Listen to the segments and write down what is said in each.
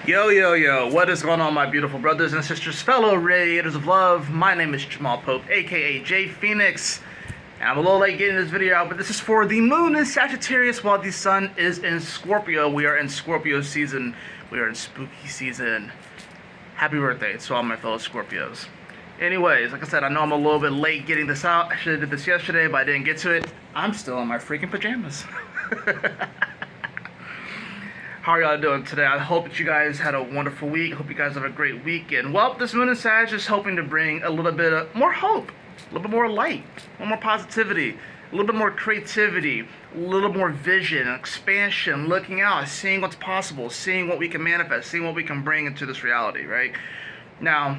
Yo, yo, yo, what is going on, my beautiful brothers and sisters, fellow radiators of love? My name is Jamal Pope, aka J Phoenix, and I'm a little late getting this video out, but this is for the moon in Sagittarius while the sun is in Scorpio. We are in Scorpio season. We are in spooky season. Happy birthday to all my fellow Scorpios. Anyways, like I said, I know I'm a little bit late getting this out. I should have did this yesterday, but I didn't get to it. I'm still in my freaking pajamas. How are y'all doing today? I hope that you guys had a wonderful week. I hope you guys have a great weekend. Well, this moon in Sag is hoping to bring a little bit of more hope, a little bit more light, a little more positivity, a little bit more creativity, a little more vision, expansion, looking out, seeing what's possible, seeing what we can manifest, seeing what we can bring into this reality, right? Now,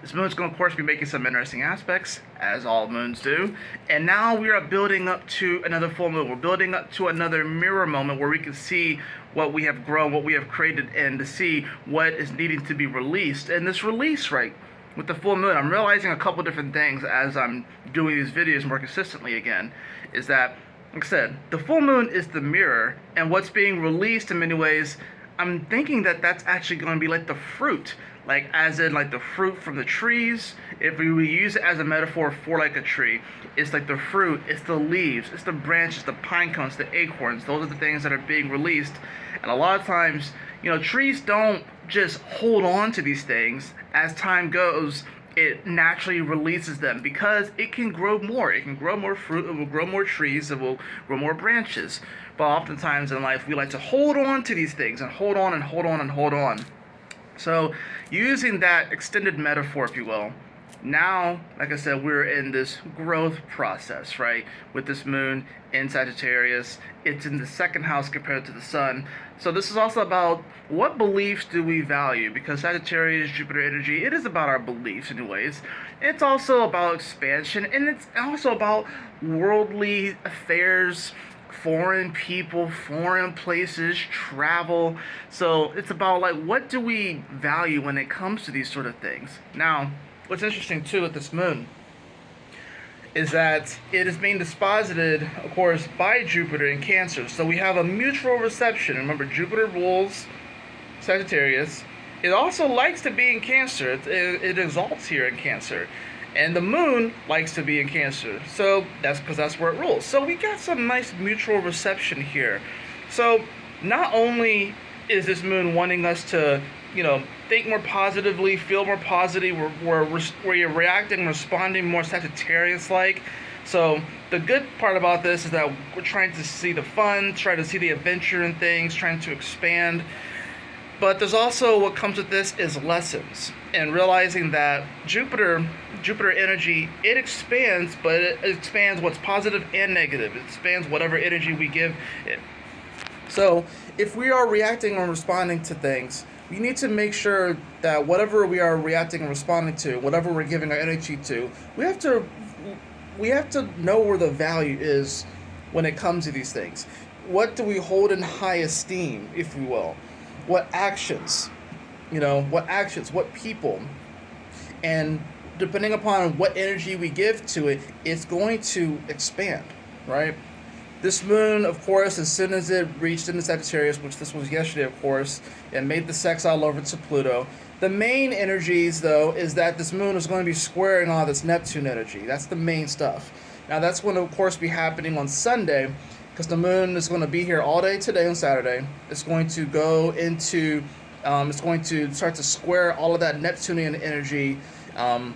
this moon's going to, of course, be making some interesting aspects, as all moons do. And now we are building up to another full moon. We're building up to another mirror moment where we can see what we have grown, what we have created, and to see what is needing to be released. And this release, right, with the full moon, I'm realizing a couple different things as I'm doing these videos more consistently again, is that, like I said, the full moon is the mirror, and what's being released in many ways, I'm thinking that that's actually going to be like the fruit, like as in like the fruit from the trees. If we use it as a metaphor for like a tree, it's like the fruit, it's the leaves, it's the branches, the pine cones, the acorns. Those are the things that are being released. And a lot of times, trees don't just hold on to these things. As time goes, it naturally releases them because it can grow more. It can grow more fruit, it will grow more trees, it will grow more branches. But oftentimes in life, we like to hold on to these things and hold on and hold on and hold on. So using that extended metaphor, if you will, now, like I said, we're in this growth process, right? With this moon in Sagittarius, it's in the second house compared to the sun. So this is also about what beliefs do we value, because Sagittarius, Jupiter energy, it is about our beliefs anyways. It's also about expansion, and it's also about worldly affairs, foreign people, foreign places, travel. So it's about like, what do we value when it comes to these sort of things? Now, what's interesting too with this moon is that it is being disposited, of course, by Jupiter in Cancer. So we have a mutual reception. Remember, Jupiter rules Sagittarius. It also likes to be in Cancer. It exalts here in Cancer. And the moon likes to be in Cancer. So that's because that's where it rules. So we got some nice mutual reception here. So not only is this moon wanting us to, think more positively, feel more positive, where you're reacting, responding more Sagittarius-like. So the good part about this is that we're trying to see the fun, trying to see the adventure in things, trying to expand. But there's also what comes with this is lessons, and realizing that Jupiter energy, it expands, but it expands what's positive and negative. It expands whatever energy we give it. So if we are reacting or responding to things, we need to make sure that whatever we are reacting and responding to, whatever we're giving our energy to, we have to know where the value is when it comes to these things. What do we hold in high esteem, if we will? What actions, what people, and depending upon what energy we give to it, it's going to expand, right? This moon, of course, as soon as it reached into Sagittarius, which this was yesterday, of course, and made the sextile over to Pluto, the main energies, though, is that this moon is going to be squaring all this Neptune energy. That's the main stuff. Now, that's going to, of course, be happening on Sunday, because the moon is going to be here all day today on Saturday. It's going to go into, it's going to start to square all of that Neptunian energy on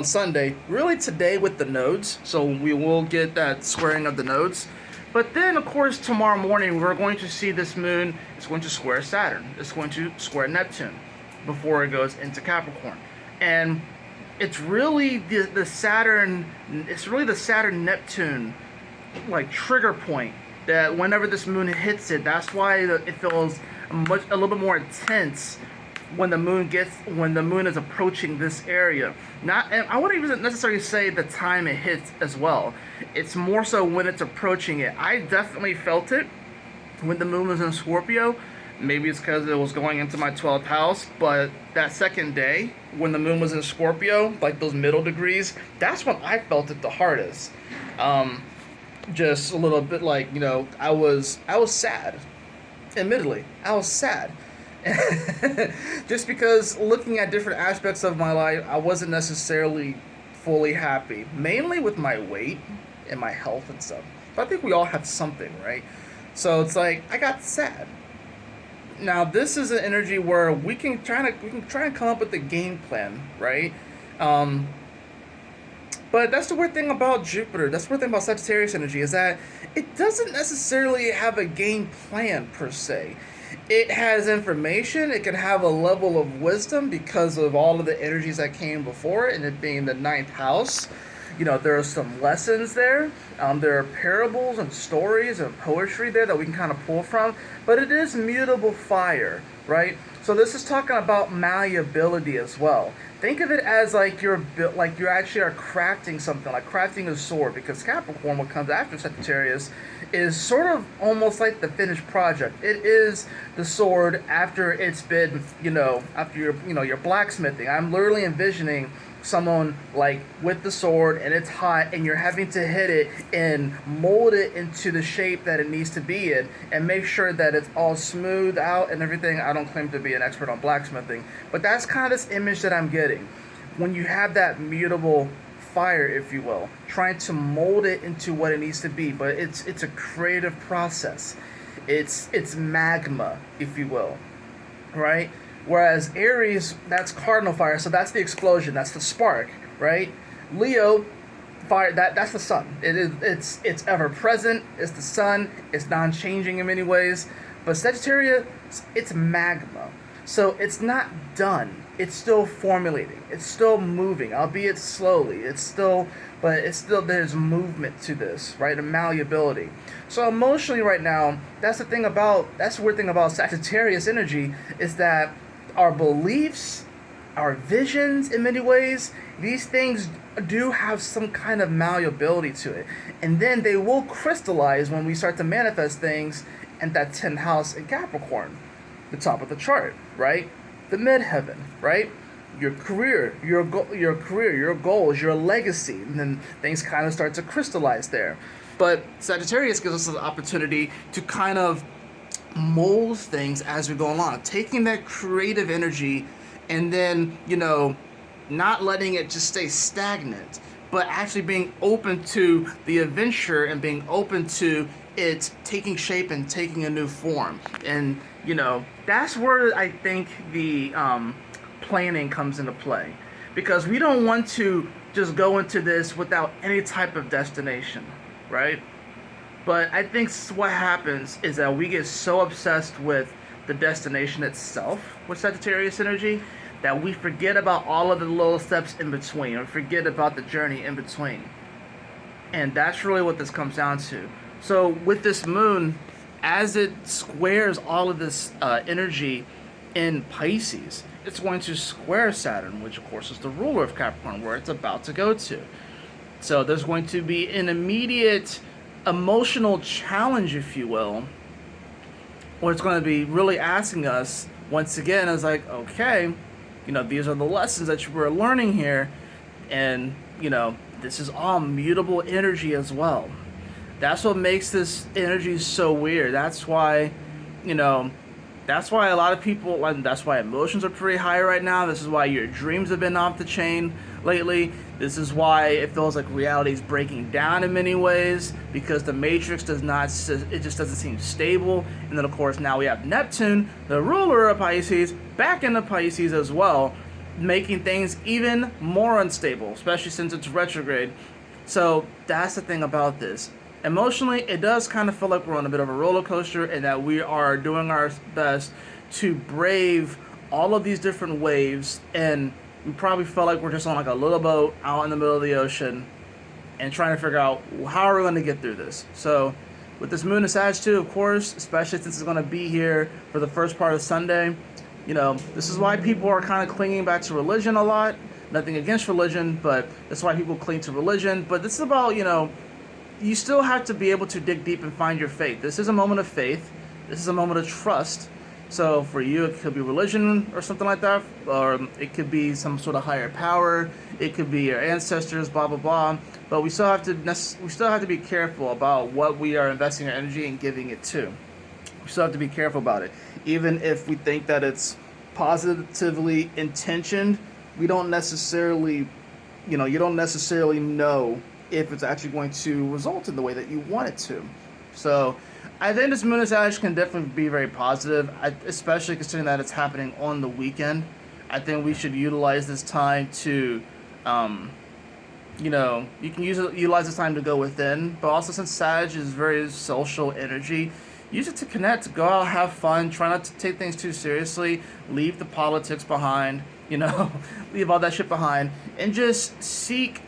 Sunday. Really today with the nodes, so we will get that squaring of the nodes. But then, of course, tomorrow morning, we're going to see this moon is going to square Saturn. It's going to square Neptune before it goes into Capricorn. And it's really the Saturn, it's really the Saturn-Neptune like trigger point that whenever this moon hits it, that's why it feels a little bit more intense when the moon is approaching this area. And I wouldn't even necessarily say the time it hits as well. It's more so when it's approaching it. I definitely felt it when the moon was in Scorpio. Maybe it's because it was going into my 12th house, but that second day when the moon was in Scorpio, like those middle degrees, that's when I felt it the hardest. Just a little bit like, I was sad. Admittedly, I was sad. Just because looking at different aspects of my life, I wasn't necessarily fully happy, mainly with my weight and my health and stuff. But I think we all have something, right? So it's like I got sad. Now this is an energy where we can try and come up with a game plan, right? Um, but that's the weird thing about Jupiter. That's the weird thing about Sagittarius energy is that it doesn't necessarily have a game plan per se. It has information. It can have a level of wisdom because of all of the energies that came before it, and it being the ninth house. There are some lessons there. There are parables and stories and poetry there that we can kind of pull from. But it is mutable fire, right? So this is talking about malleability as well. Think of it as like like you actually are crafting something, like crafting a sword. Because Capricorn, what comes after Sagittarius, is sort of almost like the finished project. It is the sword after it's been, after your blacksmithing. I'm literally envisioning someone like with the sword and it's hot and you're having to hit it and mold it into the shape that it needs to be in and make sure that it's all smooth out and everything. I don't claim to be an expert on blacksmithing, but that's kind of this image that I'm getting when you have that mutable fire, if you will, trying to mold it into what it needs to be. But it's a creative process. It's magma, if you will, right? Whereas Aries, that's cardinal fire, so that's the explosion, that's the spark, right? Leo, fire, that's the sun. It's ever present. It's the sun. It's non-changing in many ways. But Sagittarius, it's magma, so it's not done. It's still formulating. It's still moving, albeit slowly. But there's movement to this, right? And malleability. So emotionally, right now, that's the weird thing about Sagittarius energy is that our beliefs, our visions, in many ways, these things do have some kind of malleability to it. And then they will crystallize when we start to manifest things in that 10th house in Capricorn, the top of the chart, right? The midheaven, right? Your career, your goals, your legacy, and then things kind of start to crystallize there. But Sagittarius gives us the opportunity to kind of mold things as we go along, taking that creative energy and then, not letting it just stay stagnant, but actually being open to the adventure and being open to it taking shape and taking a new form. And, that's where I think the planning comes into play. Because we don't want to just go into this without any type of destination, right? But I think what happens is that we get so obsessed with the destination itself with Sagittarius energy that we forget about all of the little steps in between, or forget about the journey in between. And that's really what this comes down to. So with this moon, as it squares all of this energy in Pisces, it's going to square Saturn, which of course is the ruler of Capricorn, where it's about to go to. So there's going to be an immediate emotional challenge, if you will, where it's going to be really asking us once again, is like, okay, these are the lessons that we're learning here, and this is all mutable energy as well. That's what makes this energy so weird. That's why a lot of people, and that's why emotions are pretty high right now. This is why your dreams have been off the chain lately. This is why it feels like reality is breaking down in many ways, because the matrix it just doesn't seem stable. And then of course now we have Neptune, the ruler of Pisces, back into Pisces as well, making things even more unstable, especially since it's retrograde. So that's the thing about this. Emotionally, it does kind of feel like we're on a bit of a roller coaster, and that we are doing our best to brave all of these different waves, and we probably feel like we're just on like a little boat out in the middle of the ocean and trying to figure out how are we going to get through this. So with this moon and Sag too, of course, especially since it's going to be here for the first part of Sunday, this is why people are kind of clinging back to religion a lot. Nothing against religion, but that's why people cling to religion. But this is about, you still have to be able to dig deep and find your faith. This is a moment of faith. This is a moment of trust. So for you, it could be religion or something like that, or it could be some sort of higher power. It could be your ancestors, blah blah blah. But we still have to be careful about what we are investing our energy and giving it to. we still have to be careful about it. Even if we think that it's positively intentioned, we don't necessarily, you don't necessarily know if it's actually going to result in the way that you want it to. So I think this moon in Sag can definitely be very positive, especially considering that it's happening on the weekend. I think we should utilize this time to, you can utilize this time to go within, but also since Sag is very social energy, use it to connect, go out, have fun, try not to take things too seriously, leave the politics behind, leave all that shit behind, and just seek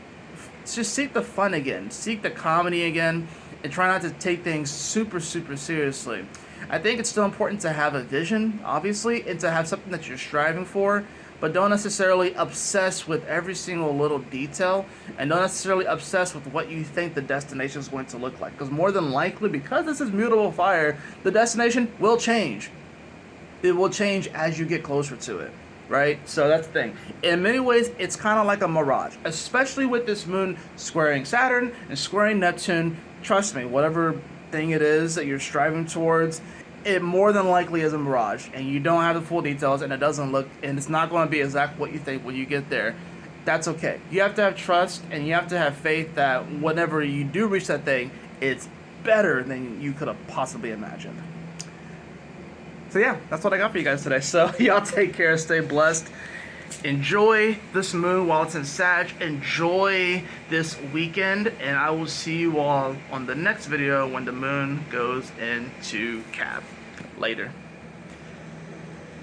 the fun again, seek the comedy again, and try not to take things super, super seriously. I think it's still important to have a vision, obviously, and to have something that you're striving for, but don't necessarily obsess with every single little detail, and don't necessarily obsess with what you think the destination is going to look like. Because more than likely, because this is mutable fire, the destination will change. It will change as you get closer to it, right? So that's the thing. In many ways, it's kind of like a mirage, especially with this moon squaring Saturn and squaring Neptune. Trust me, whatever thing it is that you're striving towards, it more than likely is a mirage, and you don't have the full details, and it's not going to be exactly what you think when you get there. That's okay. You have to have trust, and you have to have faith that whenever you do reach that thing, it's better than you could have possibly imagined. So yeah, that's what I got for you guys today. So y'all take care, stay blessed. Enjoy this moon while it's in Sag. Enjoy this weekend, and I will see you all on the next video when the moon goes into Cap. Later.